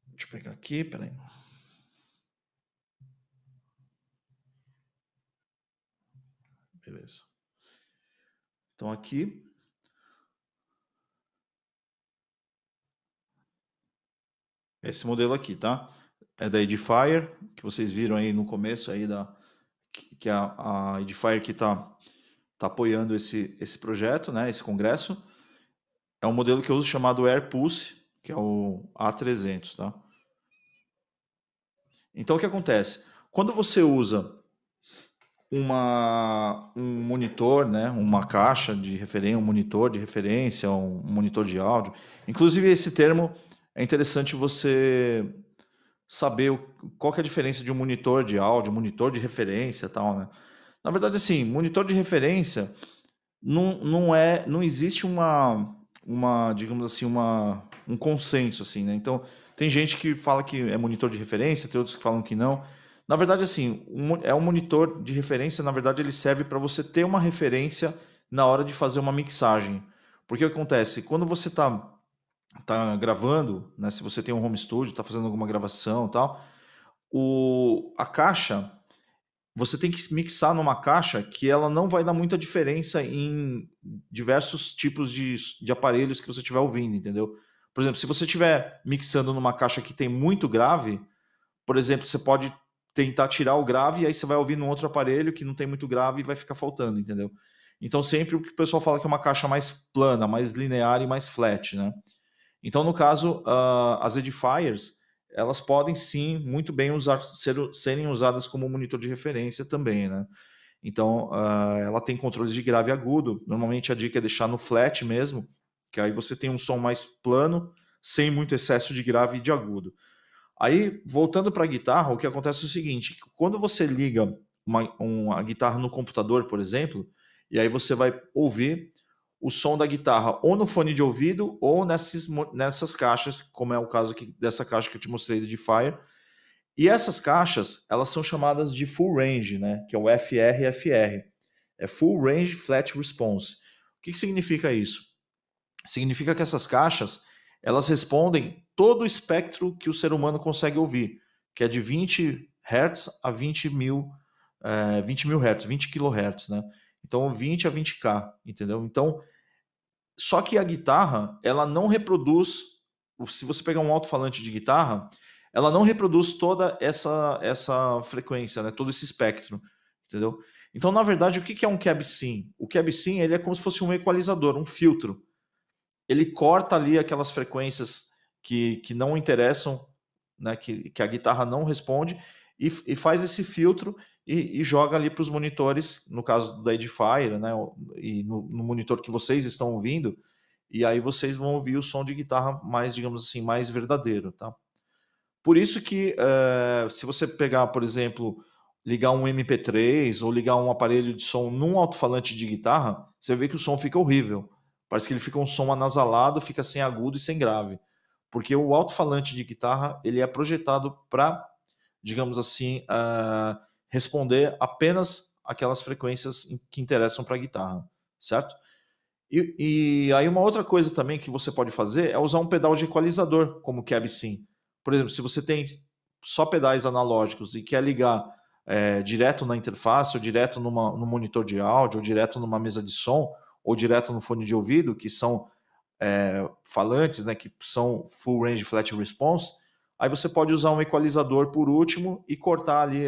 Speaker 3: Deixa eu pegar aqui, peraí. Beleza. Então aqui. Esse modelo aqui, tá? É da Edifier, que vocês viram aí no começo aí que a Edifier que tá apoiando esse projeto, né? Esse congresso. É um modelo que eu uso chamado AirPulse, que é o A300, tá? Então o que acontece? Quando você usa um monitor, né, uma caixa de referência, um monitor de referência, um monitor de áudio. Inclusive esse termo é interessante você saber qual que é a diferença de um monitor de áudio, monitor de referência, tal, né? Na verdade, assim, monitor de referência não existe digamos assim, um consenso, assim, né? Então tem gente que fala que é monitor de referência, tem outros que falam que não. Na verdade, assim, é um monitor de referência, na verdade, ele serve para você ter uma referência na hora de fazer uma mixagem. Porque o que acontece? Quando você está gravando, né, se você tem um home studio, está fazendo alguma gravação e tal, a caixa, você tem que mixar numa caixa que ela não vai dar muita diferença em diversos tipos de aparelhos que você estiver ouvindo, entendeu? Por exemplo, se você estiver mixando numa caixa que tem muito grave, por exemplo, você pode tentar tirar o grave e aí você vai ouvir num outro aparelho que não tem muito grave e vai ficar faltando, entendeu? Então sempre o que o pessoal fala que é uma caixa mais plana, mais linear e mais flat, né? Então no caso, as Edifiers, elas podem sim muito bem serem usadas como monitor de referência também, né? Então ela tem controles de grave e agudo. Normalmente a dica é deixar no flat mesmo, que aí você tem um som mais plano, sem muito excesso de grave e de agudo. Aí, voltando para a guitarra, o que acontece é o seguinte: quando você liga uma guitarra no computador, por exemplo, e aí você vai ouvir o som da guitarra ou no fone de ouvido ou nessas caixas, como é o caso aqui dessa caixa que eu te mostrei de Fire. E essas caixas, elas são chamadas de Full Range, né? Que é o FR-FR. É Full Range Flat Response. O que significa isso? Significa que essas caixas, elas respondem todo o espectro que o ser humano consegue ouvir, que é de 20 Hz a 20 mil Hz, 20 kHz, né? Então 20 a 20K, entendeu? Então, só que a guitarra, ela não reproduz, se você pegar um alto-falante de guitarra, ela não reproduz toda essa frequência, né? Todo esse espectro, entendeu? Então, na verdade, o que é um Cab Sim? O Cab Sim, ele é como se fosse um equalizador, um filtro. Ele corta ali aquelas frequências que não interessam, né, que a guitarra não responde, e faz esse filtro e joga ali para os monitores, no caso da Edifier, né, e no monitor que vocês estão ouvindo, e aí vocês vão ouvir o som de guitarra mais, digamos assim, mais verdadeiro, tá? Por isso que se você pegar, por exemplo, ligar um MP3 ou ligar um aparelho de som num alto-falante de guitarra, você vê que o som fica horrível. Parece que ele fica um som anasalado, fica sem agudo e sem grave. Porque o alto-falante de guitarra ele é projetado para, digamos assim, responder apenas aquelas frequências que interessam para a guitarra, certo? E aí uma outra coisa também que você pode fazer é usar um pedal de equalizador, como o Cab Sim. Por exemplo, se você tem só pedais analógicos e quer ligar direto na interface, ou direto no monitor de áudio, ou direto numa mesa de som, ou direto no fone de ouvido, que são falantes, né, que são Full Range Flat Response, aí você pode usar um equalizador por último e cortar ali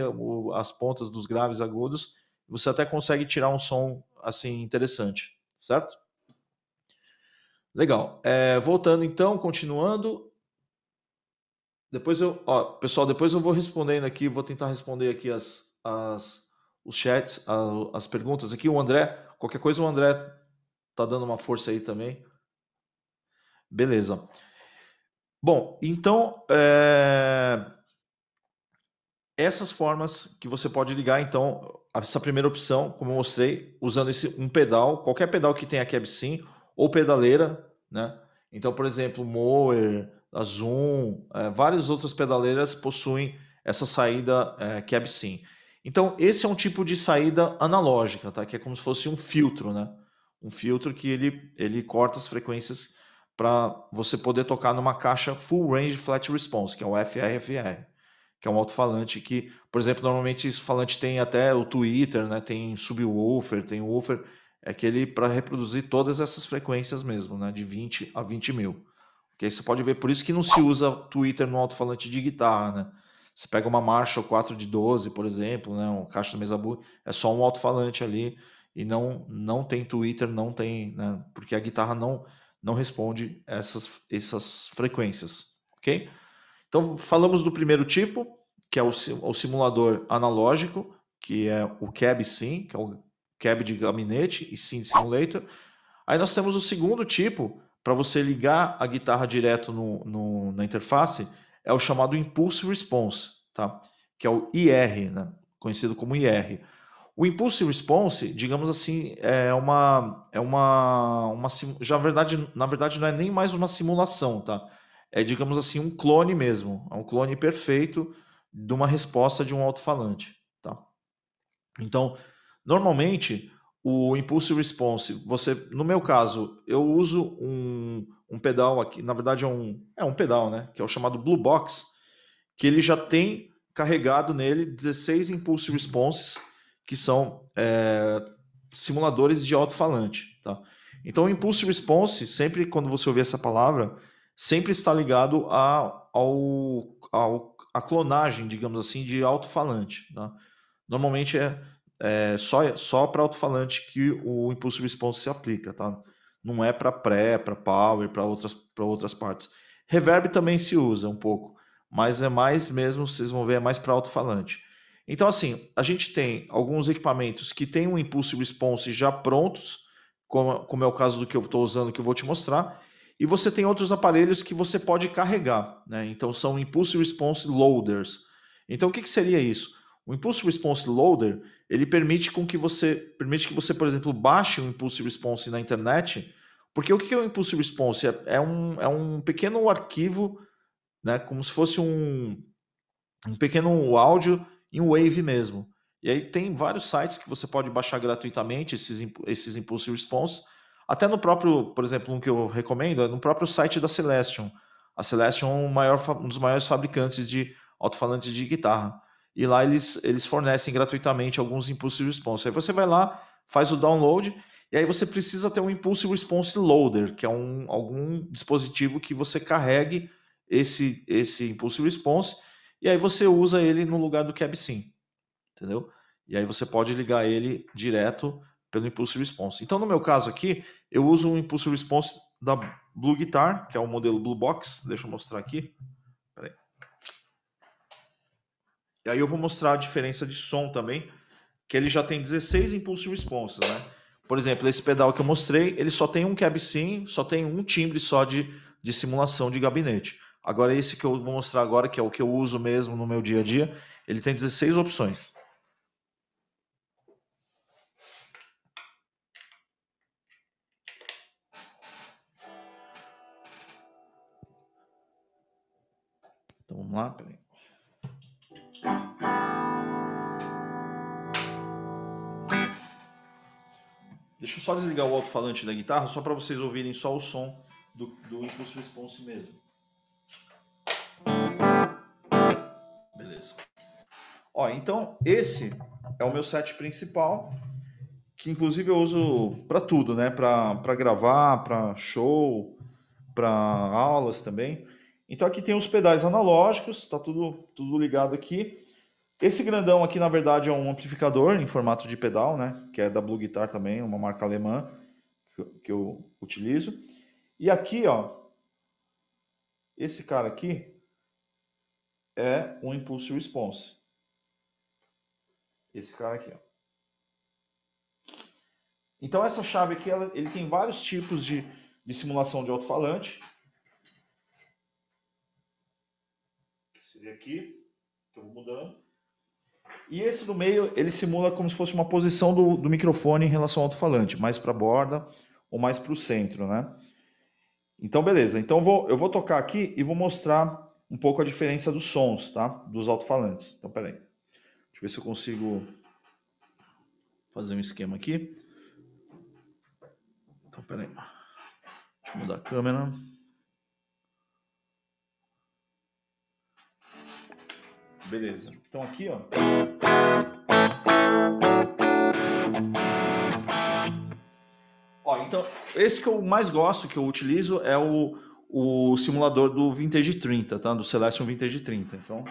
Speaker 3: as pontas dos graves agudos. Você até consegue tirar um som assim interessante, certo? Legal. Voltando então, continuando. Pessoal, depois eu vou respondendo aqui, vou tentar responder aqui os chats, as perguntas aqui. O André, qualquer coisa o André tá dando uma força aí também. Beleza. Bom, então essas formas que você pode ligar, então, essa primeira opção, como eu mostrei, usando um pedal, qualquer pedal que tenha Cab Sim ou pedaleira, né? Então, por exemplo, Mower, a Zoom, várias outras pedaleiras possuem essa saída Cab Sim. Então, esse é um tipo de saída analógica, tá? Que é como se fosse um filtro, né? Um filtro que ele corta as frequências para você poder tocar numa caixa Full Range Flat Response, que é o FRFR, que é um alto-falante que, por exemplo, normalmente esse falante tem até o tweeter, né? Tem subwoofer, tem woofer, é aquele para reproduzir todas essas frequências mesmo, né? De 20 a 20 mil. Okay? Você pode ver, por isso que não se usa tweeter no alto-falante de guitarra, né? Você pega uma Marshall 4 de 12, por exemplo, né? Um caixa de mesa Bug, é só um alto-falante ali e não tem tweeter, não tem, né? Porque a guitarra não responde essas frequências, ok? Então, falamos do primeiro tipo, que é o simulador analógico, que é o Cab Sim, que é o Cab de gabinete e Sim Simulator. Aí nós temos o segundo tipo, para você ligar a guitarra direto na interface, é o chamado Impulse Response, tá? Que é o IR, né? Conhecido como IR. O Impulse Response, digamos assim, na verdade não é nem mais uma simulação, tá? É, digamos assim, um clone mesmo. É um clone perfeito de uma resposta de um alto-falante, tá? Então, normalmente, o Impulse Response, no meu caso, eu uso um pedal aqui, na verdade é um pedal, né? Que é o chamado Blue Box, que ele já tem carregado nele 16 Impulse Responses, que são simuladores de alto-falante, tá? Então, o Impulse Response, sempre quando você ouvir essa palavra, sempre está ligado à clonagem, digamos assim, de alto-falante, tá? Normalmente só para alto-falante que o Impulse Response se aplica, tá? Não é para para power, para outras partes. Reverb também se usa um pouco, mas é mais mesmo, vocês vão ver, é mais para alto-falante. Então, assim, a gente tem alguns equipamentos que têm um Impulse Response já prontos, como é o caso do que eu estou usando, que eu vou te mostrar, e você tem outros aparelhos que você pode carregar, né? Então, são Impulse Response Loaders. Então, o que seria isso? O Impulse Response Loader, ele permite que você, por exemplo, baixe um Impulse Response na internet, porque o que é o Impulse Response? É um pequeno arquivo, né? Como se fosse um pequeno áudio em Wave mesmo. E aí tem vários sites que você pode baixar gratuitamente esses Impulse Response. Até no próprio, por exemplo, um que eu recomendo é no próprio site da Celestion. A Celestion é um dos maiores fabricantes de alto-falantes de guitarra. E lá eles fornecem gratuitamente alguns Impulse Response. Aí você vai lá, faz o download, e aí você precisa ter um Impulse Response Loader, que é algum dispositivo que você carregue esse Impulse Response, e aí você usa ele no lugar do Cab Sim, entendeu? E aí você pode ligar ele direto pelo Impulse Response. Então, no meu caso aqui, eu uso um Impulse Response da Blue Guitar, que é o modelo Blue Box. Deixa eu mostrar aqui. Peraí. E aí eu vou mostrar a diferença de som também, que ele já tem 16 impulse responses, né? Por exemplo, esse pedal que eu mostrei, ele só tem um cab sim, só tem um timbre só de simulação de gabinete. Agora esse que eu vou mostrar agora, que é o que eu uso mesmo no meu dia a dia, ele tem 16 opções. Então vamos lá, peraí. Deixa eu só desligar o alto-falante da guitarra, só para vocês ouvirem só o som do impulse response mesmo. Beleza. Ó, então esse é o meu set principal, que inclusive eu uso para tudo, né? Para gravar, para show, para aulas também. Então aqui tem os pedais analógicos, tá tudo ligado aqui. Esse grandão aqui, na verdade, é um amplificador em formato de pedal, né? Que é da Blue Guitar também, uma marca alemã que eu utilizo. E aqui, ó, esse cara aqui é um Impulse Response. Esse cara aqui, ó. Então essa chave aqui, ele tem vários tipos de simulação de alto-falante. Seria aqui, que eu vou mudando. E esse do meio, ele simula como se fosse uma posição do microfone em relação ao alto-falante, mais para a borda ou mais para o centro, né? Então, beleza. Então, eu vou tocar aqui e vou mostrar um pouco a diferença dos sons, tá? Dos alto-falantes. Então, peraí. Deixa eu ver se eu consigo fazer um esquema aqui. Então, peraí. Deixa eu mudar a câmera. Beleza. Então aqui, ó. Ó, então, esse que eu mais gosto, que eu utilizo, é o simulador do Vintage 30, tá? Do Celestion Vintage 30. Então...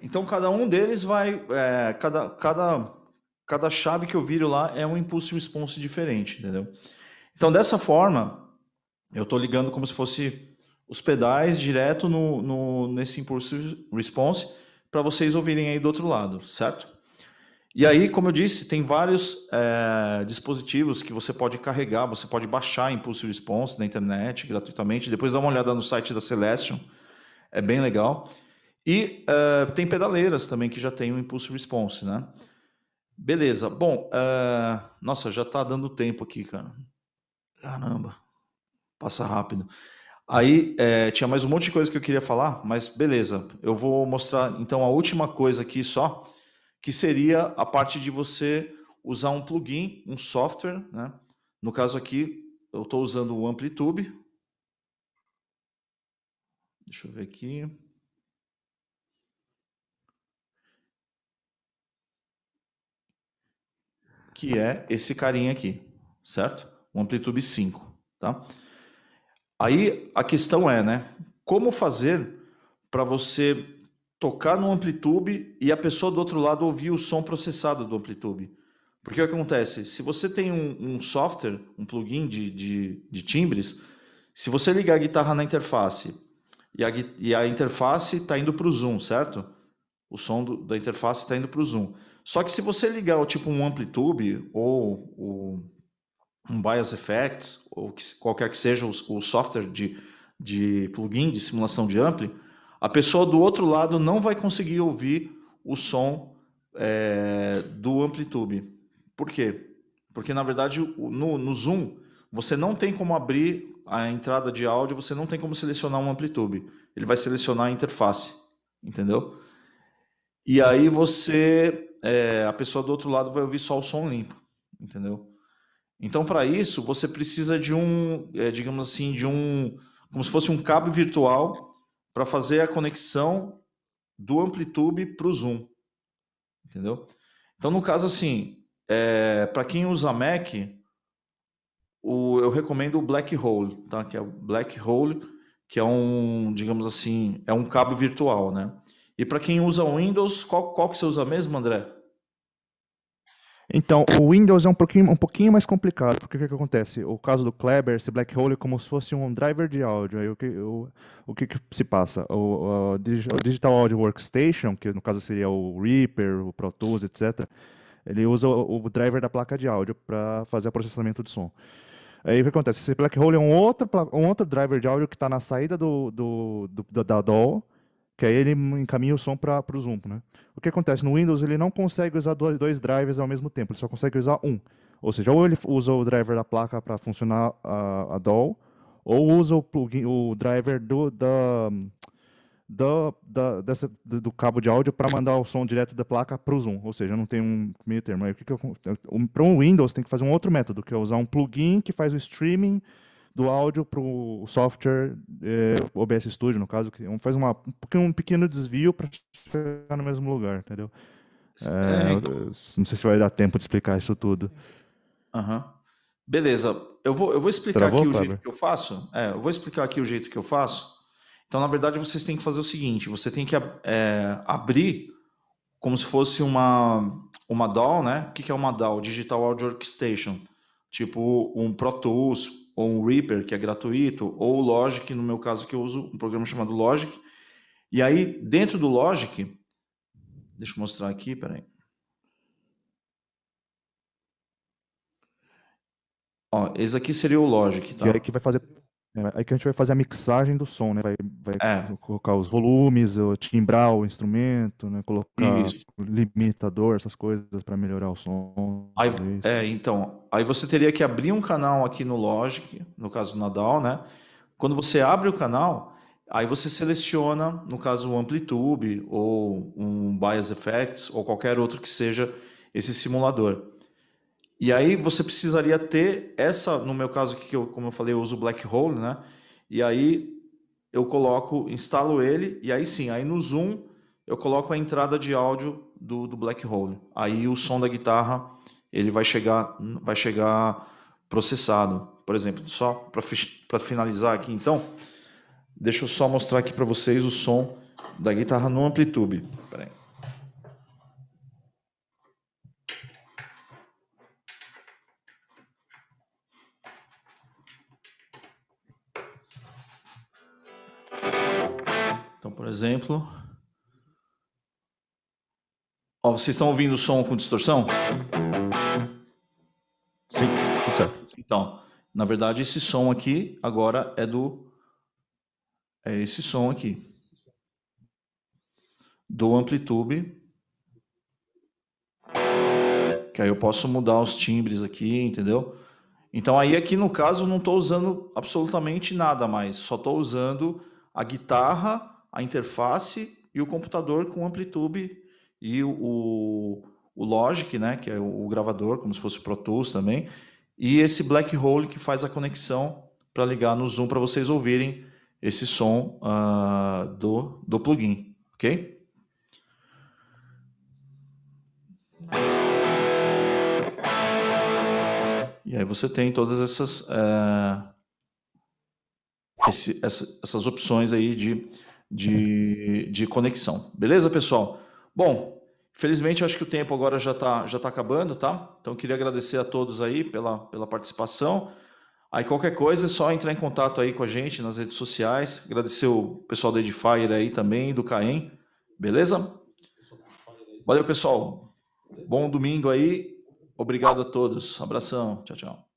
Speaker 3: Então, cada um deles vai... Cada chave que eu viro lá é um impulse response diferente, entendeu? Então, dessa forma, eu estou ligando como se fosse os pedais direto nesse impulse response para vocês ouvirem aí do outro lado, certo? E aí, como eu disse, tem vários dispositivos que você pode carregar, você pode baixar impulse response na internet gratuitamente. Depois dá uma olhada no site da Celestion, é bem legal. E tem pedaleiras também que já tem o Impulse Response, né? Beleza. Bom, nossa, já tá dando tempo aqui, cara. Caramba. Passa rápido. Aí, tinha mais um monte de coisa que eu queria falar, mas beleza. Eu vou mostrar, então, a última coisa aqui só, que seria a parte de você usar um plugin, um software, né? No caso aqui, eu estou usando o Amplitube. Deixa eu ver aqui. Que é esse carinha aqui, certo? O Amplitube 5, tá? Aí a questão é, né? Como fazer para você tocar no Amplitube e a pessoa do outro lado ouvir o som processado do Amplitube? Porque o que acontece? Se você tem um software, um plugin de timbres, se você ligar a guitarra na interface e a interface está indo para o zoom, certo? O som da interface está indo para o zoom. Só que se você ligar tipo um Amplitube ou um Bias Effects, ou qualquer que seja o software de plugin de simulação de ampli, a pessoa do outro lado não vai conseguir ouvir o som do Amplitude. Por quê? Porque, na verdade, no Zoom, você não tem como abrir a entrada de áudio, você não tem como selecionar um Amplitude. Ele vai selecionar a interface, entendeu? E aí a pessoa do outro lado vai ouvir só o som limpo, entendeu? Então, para isso, você precisa de digamos assim, como se fosse um cabo virtual para fazer a conexão do Amplitude para o Zoom, entendeu? Então, no caso assim, para quem usa Mac, eu recomendo o Blackhole, tá? Que é o Blackhole, que é digamos assim, é um cabo virtual, né? E para quem usa Windows, qual que você usa mesmo, André?
Speaker 5: Então, o Windows é um pouquinho mais complicado, porque o que acontece? O caso do Kleber, esse Blackhole é como se fosse um driver de áudio. Aí o que se passa? O Digital Audio Workstation, que no caso seria o Reaper, o Pro Tools, etc., ele usa o driver da placa de áudio para fazer o processamento do som. Aí o que acontece? Esse Blackhole é um outro driver de áudio que está na saída da DAW, que aí ele encaminha o som para o Zoom, né? O que acontece? No Windows ele não consegue usar dois drivers ao mesmo tempo, ele só consegue usar um. Ou seja, ou ele usa o driver da placa para funcionar a DAW, ou usa o driver do cabo de áudio para mandar o som direto da placa para o Zoom. Ou seja, não tem um meio termo. Para um Windows tem que fazer um outro método, que é usar um plugin que faz o streaming do áudio para o software OBS Studio, no caso, que faz um pequeno desvio para chegar no mesmo lugar, entendeu? Não sei se vai dar tempo de explicar isso tudo.
Speaker 3: Beleza, eu vou explicar aqui o jeito que eu faço. Eu vou explicar aqui o jeito que eu faço. Então, na verdade, vocês têm que fazer o seguinte, você tem que abrir como se fosse uma DAW, né? O que é uma DAW? Digital Audio Workstation. Tipo um Pro Tools, ou um Reaper, que é gratuito, ou o Logic, no meu caso que eu uso um programa chamado Logic. E aí, dentro do Logic, deixa eu mostrar aqui, peraí. Ó, esse aqui seria o Logic, tá?
Speaker 5: Que vai fazer... Aí que a gente vai fazer a mixagem do som, né? Vai colocar os volumes, timbrar o instrumento, né? Colocar limitador, essas coisas para melhorar o som.
Speaker 3: Então, aí você teria que abrir um canal aqui no Logic, no caso do DAW, né? Quando você abre o canal, aí você seleciona, no caso, o Amplitude ou um Bias Effects ou qualquer outro que seja esse simulador. E aí você precisaria ter no meu caso aqui, como eu falei, eu uso o Blackhole, né? E aí eu instalo ele, e aí sim, aí no Zoom eu coloco a entrada de áudio do Blackhole. Aí o som da guitarra, ele vai chegar processado. Por exemplo, só para finalizar aqui, então, deixa eu só mostrar aqui para vocês o som da guitarra no Amplitude. Peraí. Então, por exemplo... Ó, vocês estão ouvindo o som com distorção?
Speaker 5: Sim, tudo certo.
Speaker 3: Então, na verdade, esse som aqui agora é esse som aqui. Do Amplitude. Que aí eu posso mudar os timbres aqui, entendeu? Então aí aqui no caso não estou usando absolutamente nada mais. Só estou usando a guitarra, a interface e o computador com Amplitude e o Logic, né, que é o gravador, como se fosse o Pro Tools também, e esse Blackhole que faz a conexão para ligar no Zoom para vocês ouvirem esse som do plugin, ok? E aí você tem todas essas opções aí de conexão. Beleza, pessoal? Bom, infelizmente eu acho que o tempo agora já tá acabando, tá? Então eu queria agradecer a todos aí pela participação. Aí qualquer coisa é só entrar em contato aí com a gente nas redes sociais. Agradecer o pessoal da Edifier aí também, do Caem. Beleza? Valeu, pessoal. Bom domingo aí. Obrigado a todos. Abração. Tchau, tchau.